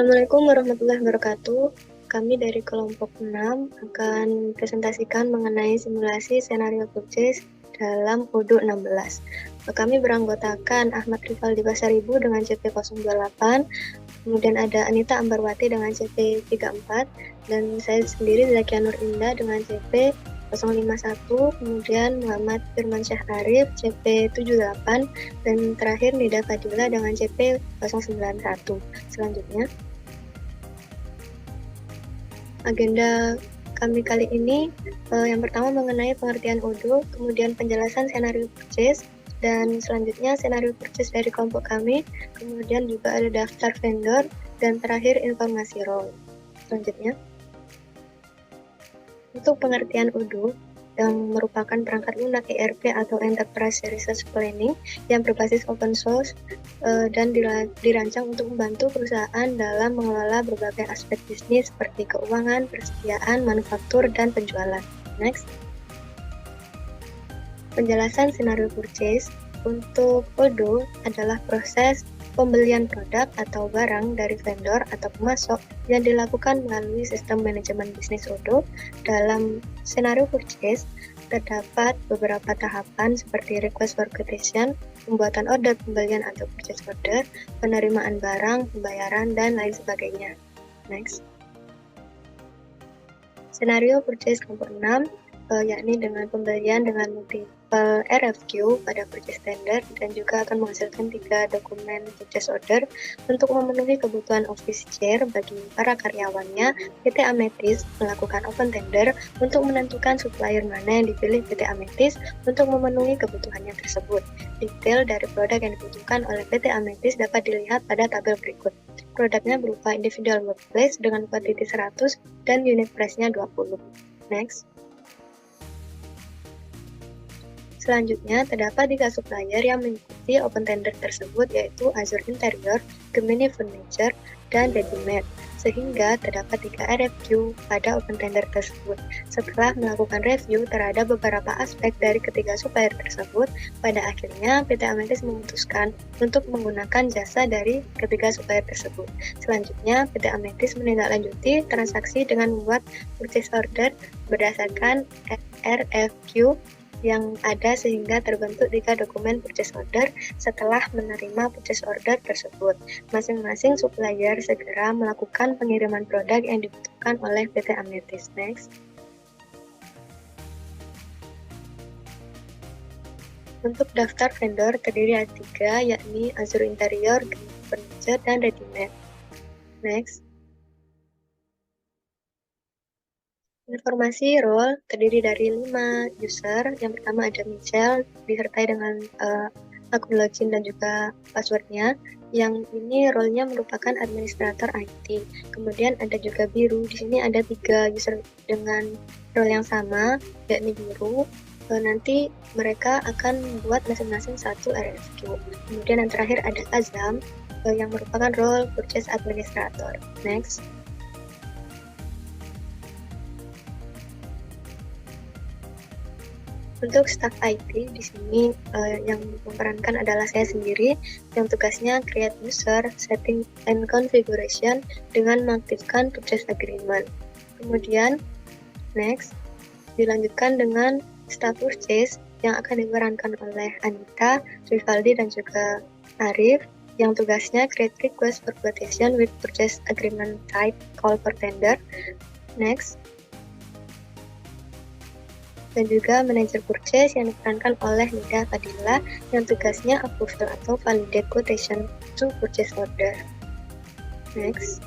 Assalamualaikum warahmatullahi wabarakatuh. Kami dari kelompok 6 akan presentasikan mengenai simulasi senario purchase dalam Odoo 16. Kami beranggotakan Ahmad Rivaldi Pasaribu dengan CP 028, kemudian ada Anita Ambarwati dengan CP 34, dan saya sendiri Zakia Nur Indah dengan CP 051, kemudian Muhammad Firman Syah Arif CP 78, dan terakhir Nida Fadila dengan CP 091. Selanjutnya, agenda kami kali ini yang pertama mengenai pengertian Odoo, kemudian penjelasan senario purchase, dan selanjutnya senario purchase dari kelompok kami, kemudian juga ada daftar vendor, dan terakhir informasi role. Selanjutnya, untuk pengertian Odoo yang merupakan perangkat lunak ERP atau Enterprise Resource Planning yang berbasis open source dan dirancang untuk membantu perusahaan dalam mengelola berbagai aspek bisnis seperti keuangan, persediaan, manufaktur, dan penjualan. Next. Penjelasan senario purchase. Untuk Odoo adalah proses pembelian produk atau barang dari vendor atau pemasok yang dilakukan melalui sistem manajemen bisnis Odoo. Dalam senario purchase, terdapat beberapa tahapan seperti request for quotation, pembuatan order pembelian atau purchase order, penerimaan barang, pembayaran, dan lain sebagainya. Next. Senario purchase kelompok 6, yakni dengan pembelian dengan multiple RFQ pada purchase tender dan juga akan menghasilkan 3 dokumen purchase order untuk memenuhi kebutuhan office chair bagi para karyawannya. PT Ametis melakukan open tender untuk menentukan supplier mana yang dipilih PT Ametis untuk memenuhi kebutuhannya tersebut. Detail dari produk yang dibutuhkan oleh PT Ametis dapat dilihat pada tabel berikut. Produknya berupa individual workplace dengan quantity 100 dan unit price-nya 20. Next. Selanjutnya, terdapat 3 supplier yang mengikuti open tender tersebut, yaitu Azure Interior, Gemini Furniture, dan Readymade, sehingga terdapat 3 RFQ pada open tender tersebut. Setelah melakukan review terhadap beberapa aspek dari ketiga supplier tersebut, pada akhirnya PT Ametis memutuskan untuk menggunakan jasa dari ketiga supplier tersebut. Selanjutnya, PT Ametis menindaklanjuti transaksi dengan membuat purchase order berdasarkan RFQ yang ada sehingga terbentuk 3 dokumen purchase order. Setelah menerima purchase order tersebut, masing-masing supplier segera melakukan pengiriman produk yang dibutuhkan oleh PT Ametis. Next. Untuk daftar vendor terdiri dari 3, yakni Azure Interior, Gemini Furniture, dan Readymade. Next. Informasi role terdiri dari 5 user. Yang pertama ada Michelle, disertai dengan akun login dan juga passwordnya. Yang ini role-nya merupakan administrator IT. Kemudian ada juga Biru. Di sini ada 3 user dengan role yang sama, yakni Biru. Nanti mereka akan membuat masing-masing 1 RFQ. Kemudian yang terakhir ada Azam, yang merupakan role purchase administrator. Next. Untuk staff IT di sini yang memerankan adalah saya sendiri, yang tugasnya create user, setting and configuration dengan mengaktifkan purchase agreement. Kemudian next dilanjutkan dengan staff purchase yang akan diperankan oleh Anita, Rivaldi, dan juga Arif, yang tugasnya create request for quotation with purchase agreement type call for tender. Next. Dan juga manajer purchase yang diperankan oleh Nida Fadila, yang tugasnya approval atau validate quotation to purchase order. Next.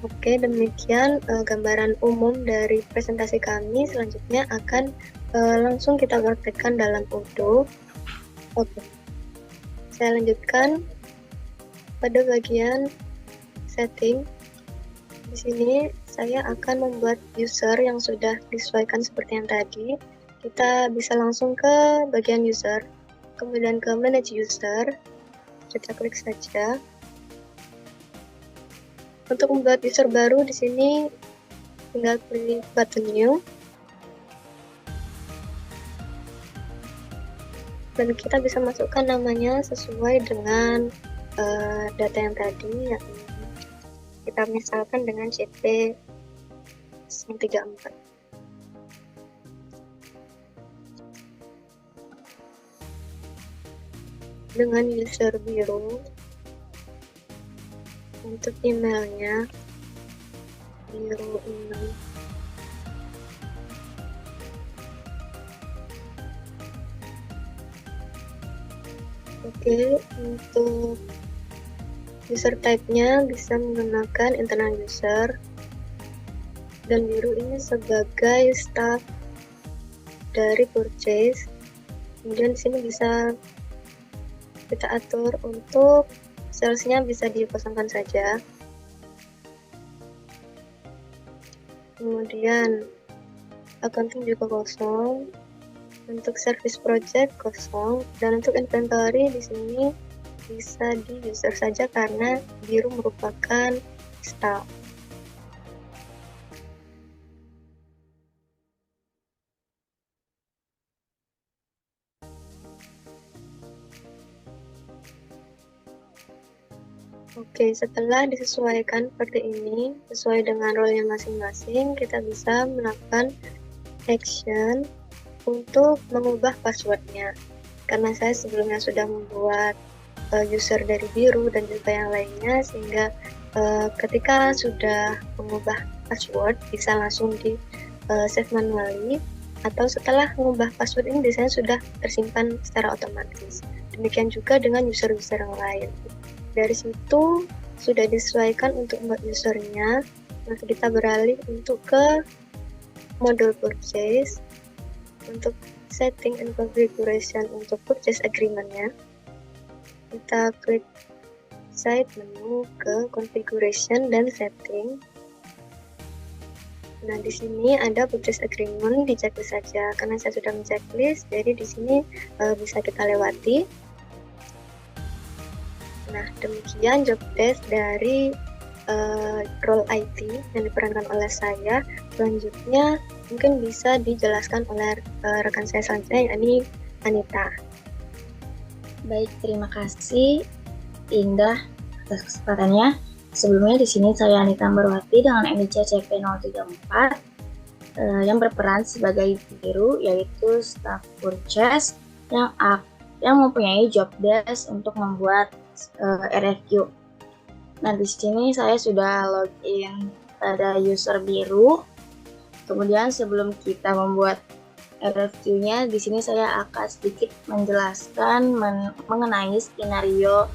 Oke, demikian gambaran umum dari presentasi kami. Selanjutnya akan langsung kita praktekkan dalam Odoo. Oke. Saya lanjutkan pada bagian setting. Di sini saya akan membuat user yang sudah disesuaikan seperti yang tadi. Kita bisa langsung ke bagian user, kemudian ke manage user. Kita klik saja. Untuk membuat user baru di sini tinggal klik button new. Dan kita bisa masukkan namanya sesuai dengan data yang tadi, yang kita misalkan dengan CP 34. Dengan user biru, untuk emailnya biru ini. Oke, untuk user type-nya bisa menggunakan internal user, dan biru ini sebagai staff dari purchase. Kemudian di sini bisa kita atur untuk salesnya bisa dikosongkan saja. Kemudian accounting juga kosong. Untuk service project kosong, dan untuk inventory di sini bisa di user saja karena biru merupakan staff. Oke, setelah disesuaikan seperti ini, sesuai dengan role-nya masing-masing, kita bisa melakukan action untuk mengubah passwordnya. Karena saya sebelumnya sudah membuat user dari biru dan juga yang lainnya, sehingga ketika sudah mengubah password bisa langsung di save manually, atau setelah mengubah password ini biasanya sudah tersimpan secara otomatis. Demikian juga dengan user-user yang lain. Dari situ sudah disesuaikan untuk membuat usernya, maka kita beralih untuk ke modul purchase. Untuk setting and configuration untuk purchase agreement-nya, kita klik side menu ke configuration dan setting. Nah, di sini ada purchase agreement, di checklist saja karena saya sudah men-checklist, jadi di sini bisa kita lewati. Nah, demikian job desk dari role IT yang diperankan oleh saya. Selanjutnya mungkin bisa dijelaskan oleh rekan saya selanjutnya, yakni Anita. Baik, terima kasih Indah atas kesempatannya. Sebelumnya di sini saya Anita Ambarwati dengan NIC CP 034 yang berperan sebagai biru, yaitu staff purchase yang mempunyai job desk untuk membuat RFQ. Nah, di sini saya sudah login pada user biru. Kemudian sebelum kita membuat RFQ-nya, di sini saya akan sedikit menjelaskan mengenai skenario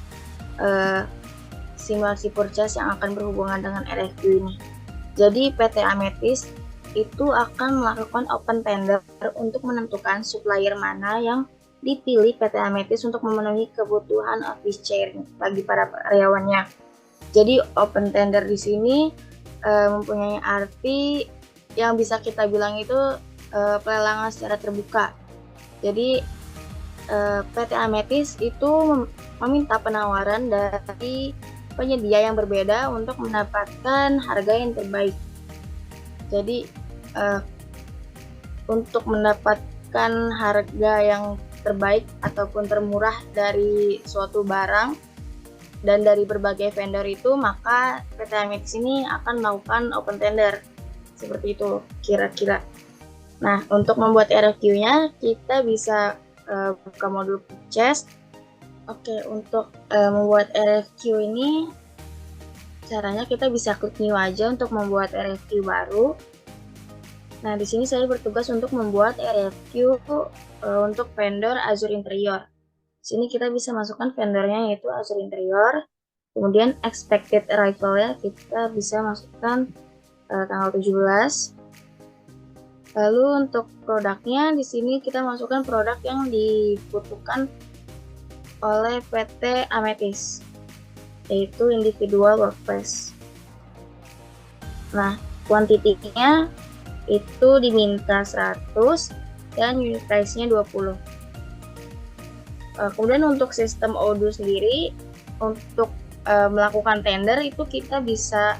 simulasi purchase yang akan berhubungan dengan RFQ ini. Jadi PT Amethyst itu akan melakukan open tender untuk menentukan supplier mana yang dipilih PT Amethyst untuk memenuhi kebutuhan office chair bagi para karyawannya. Jadi open tender di sini mempunyai arti yang bisa kita bilang itu pelelangan secara terbuka. Jadi PT Amethyst itu meminta penawaran dari penyedia yang berbeda untuk mendapatkan harga yang terbaik. Jadi untuk mendapatkan harga yang terbaik ataupun termurah dari suatu barang dan dari berbagai vendor itu, maka PT Amethyst ini akan melakukan open tender. Seperti itu kira-kira. Nah, untuk membuat RFQ-nya kita bisa buka modul purchase. Oke, untuk membuat RFQ ini caranya kita bisa klik new aja untuk membuat RFQ baru. Nah, di sini saya bertugas untuk membuat RFQ untuk vendor Azure Interior. Di sini kita bisa masukkan vendornya, yaitu Azure Interior. Kemudian expected arrival-nya kita bisa masukkan tanggal 17. Lalu untuk produknya di sini kita masukkan produk yang dibutuhkan oleh PT Amethyst, yaitu individual workplace. Nah, kuantitinya itu diminta 100 dan unit price-nya 20. Kemudian untuk sistem Odoo sendiri, untuk melakukan tender itu kita bisa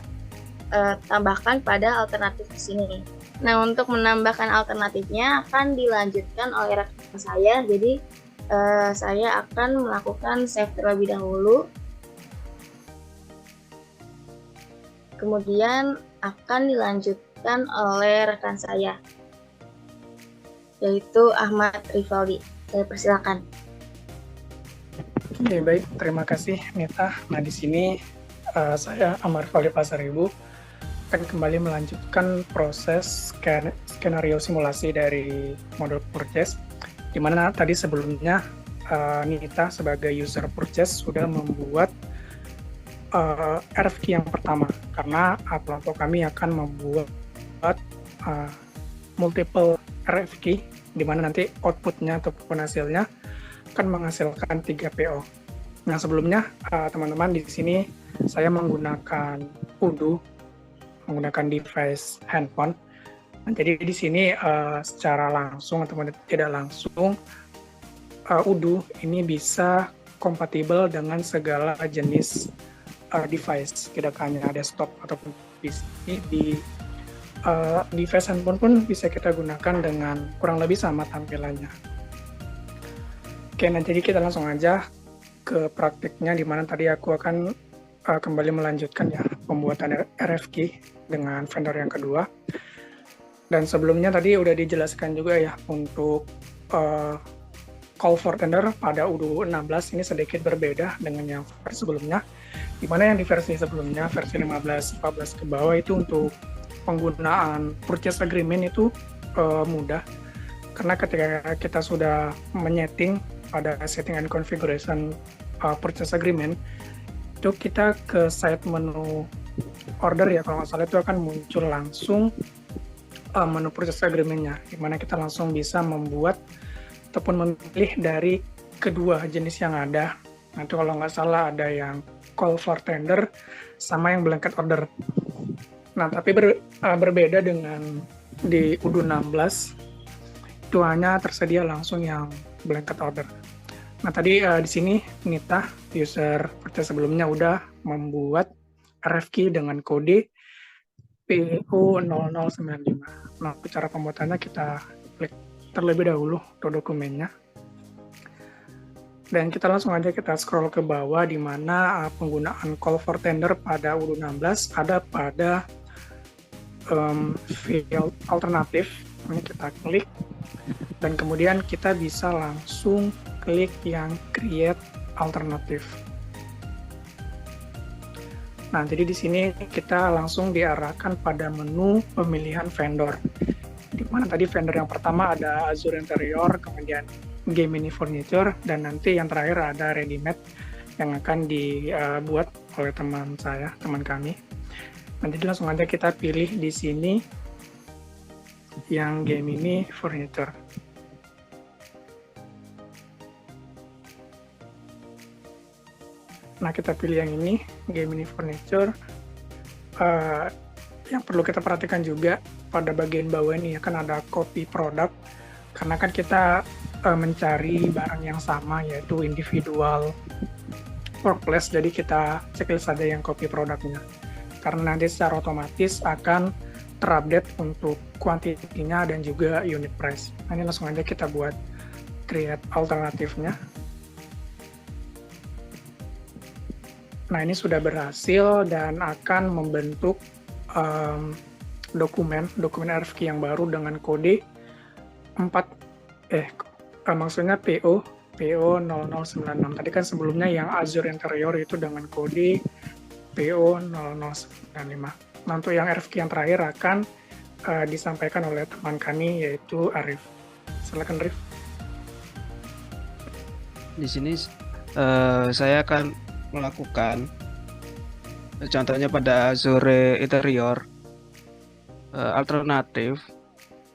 tambahkan pada alternatif di sini. Nah, untuk menambahkan alternatifnya akan dilanjutkan oleh rekan saya. Jadi saya akan melakukan save terlebih dahulu. Kemudian akan dilanjutkan oleh rekan saya, yaitu Ahmad Rivaldi. Saya persilakan. Oke, baik. Terima kasih, Nita. Nah, di sini saya Ahmad Rivaldi Pasaribu akan kembali melanjutkan proses skenario simulasi dari model purchase, di mana tadi sebelumnya Nita sebagai user purchase sudah membuat RFQ yang pertama, karena kelompok kami akan membuat multiple RFQ, di mana nanti outputnya ataupun hasilnya akan menghasilkan 3 PO. Nah, sebelumnya teman-teman di sini saya menggunakan Udo, menggunakan device handphone. Nah, jadi di sini secara langsung ataupun tidak langsung Udo ini bisa kompatibel dengan segala jenis device, tidak hanya desktop ataupun PC. Di device handphone pun bisa kita gunakan dengan kurang lebih sama tampilannya. Oke, nah jadi kita langsung aja ke praktiknya, di mana tadi aku akan kembali melanjutkan ya pembuatan RFQ dengan vendor yang kedua. Dan sebelumnya tadi udah dijelaskan juga ya untuk call for tender pada Udo 16 ini sedikit berbeda dengan yang versi sebelumnya, di mana yang di versi sebelumnya, versi 15, 14 ke bawah itu untuk penggunaan purchase agreement itu mudah, karena ketika kita sudah menyeting pada setting and configuration purchase agreement, itu kita ke site menu order ya, kalau nggak salah itu akan muncul langsung menu purchase agreement-nya, di mana kita langsung bisa membuat ataupun memilih dari kedua jenis yang ada. Nah, itu kalau nggak salah ada yang call for tender sama yang blanket order. Nah, tapi berbeda dengan di Udo 16, itu hanya tersedia langsung yang blanket order. Nah, tadi di sini Nita, user purchase sebelumnya udah membuat RFQ dengan kode PO0095. Nah, cara pembuatannya kita klik terlebih dahulu ke dokumennya. Dan kita langsung aja kita scroll ke bawah, di mana penggunaan call for tender pada Udo 16 ada pada field alternatif. Ini kita klik dan kemudian kita bisa langsung klik yang create alternatif. Nah, jadi di sini kita langsung diarahkan pada menu pemilihan vendor, di mana tadi vendor yang pertama ada Azure Interior, kemudian Game Mini Furniture, dan nanti yang terakhir ada Readymade yang akan dibuat oleh teman kami. Nah, jadi langsung aja kita pilih di sini yang Game Mini Furniture. Nah, kita pilih yang ini, Game Mini Furniture. Yang perlu kita perhatikan juga pada bagian bawah ini akan ada copy product, karena kan kita mencari barang yang sama, yaitu individual workplace, jadi kita checklist saja yang copy produknya, karena nanti secara otomatis akan terupdate untuk kuantitinya dan juga unit price. Nah, ini langsung aja kita buat create alternatifnya. Nah, ini sudah berhasil dan akan membentuk dokumen RFQ yang baru dengan kode maksudnya PO 0096. Tadi kan sebelumnya yang Azure Interior itu dengan kode PO 0095. Nah, untuk yang RFQ yang terakhir akan disampaikan oleh teman kami, yaitu Arif. Silakan, Arif. Di sini saya akan melakukan contohnya pada Azure Interior alternatif,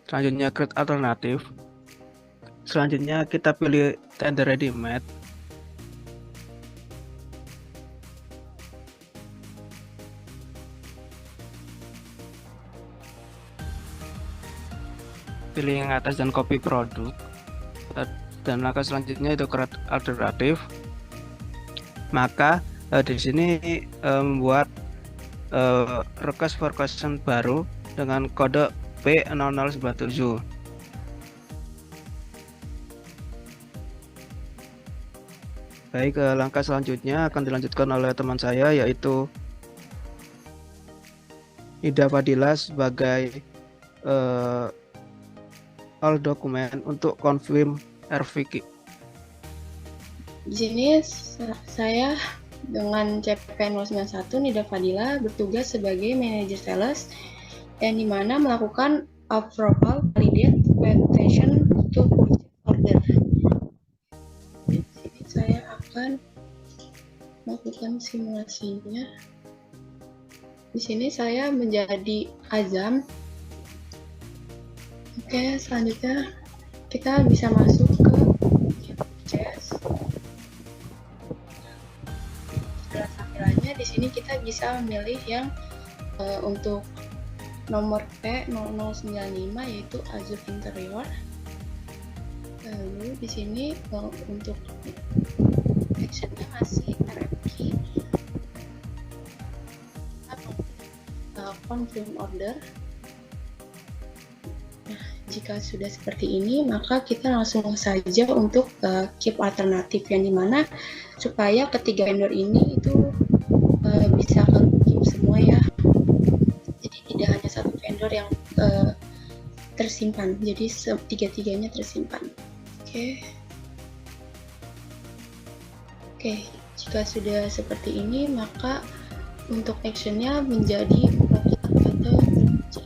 selanjutnya create alternatif, selanjutnya kita pilih tender readymade, pilih yang atas dan copy produk, dan langkah selanjutnya itu create alternatif. Maka di sini membuat request for question baru dengan kode P0097. Baik, langkah selanjutnya akan dilanjutkan oleh teman saya, yaitu Nida Fadila sebagai all dokumen untuk confirm RFQ. Di sini saya dengan CPP 091 Nida Fadila bertugas sebagai manajer sales yang dimana melakukan approval, validate, validation untuk order. Di sini saya akan melakukan simulasinya. Di sini saya menjadi Azam. Oke, selanjutnya kita bisa masuk ke purchase. Setelah tampilannya di sini kita bisa memilih yang untuk nomor P0095 yaitu Azure Interior. Lalu di sini untuk actionnya masih RFQ. Confirm order. Jika sudah seperti ini, maka kita langsung saja untuk keep alternatif yang dimana supaya ketiga vendor ini itu bisa ke keep semua ya. Jadi tidak hanya satu vendor yang tersimpan, jadi tiga-tiganya tersimpan. Oke, jika sudah seperti ini, maka untuk actionnya menjadi locked atau terkunci.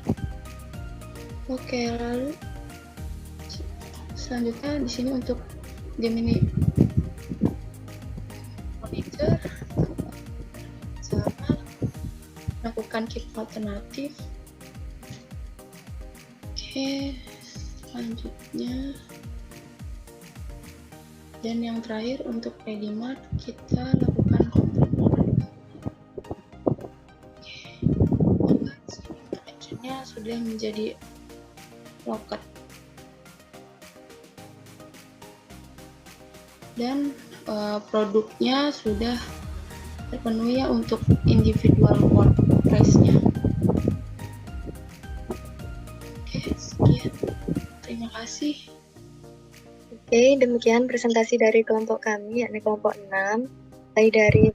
Oke, lalu selanjutnya di sini untuk Gemini monitor sama lakukan keep alternatif. Oke, selanjutnya dan yang terakhir untuk Redimart kita lakukan confirm order. Oke, actionnya sudah menjadi locked dan produknya sudah terpenuhi ya untuk individual order price-nya. Oke, sekian. Terima kasih. Oke, demikian presentasi dari kelompok kami, yakni kelompok 6. Mulai dari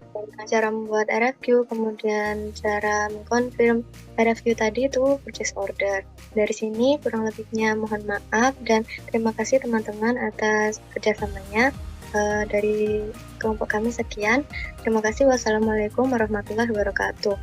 cara membuat RFQ, kemudian cara mengkonfirm RFQ tadi itu purchase order. Dari sini kurang lebihnya mohon maaf dan terima kasih teman-teman atas kerjasamanya. Dari kelompok kami sekian. Terima kasih. Wassalamualaikum warahmatullahi wabarakatuh.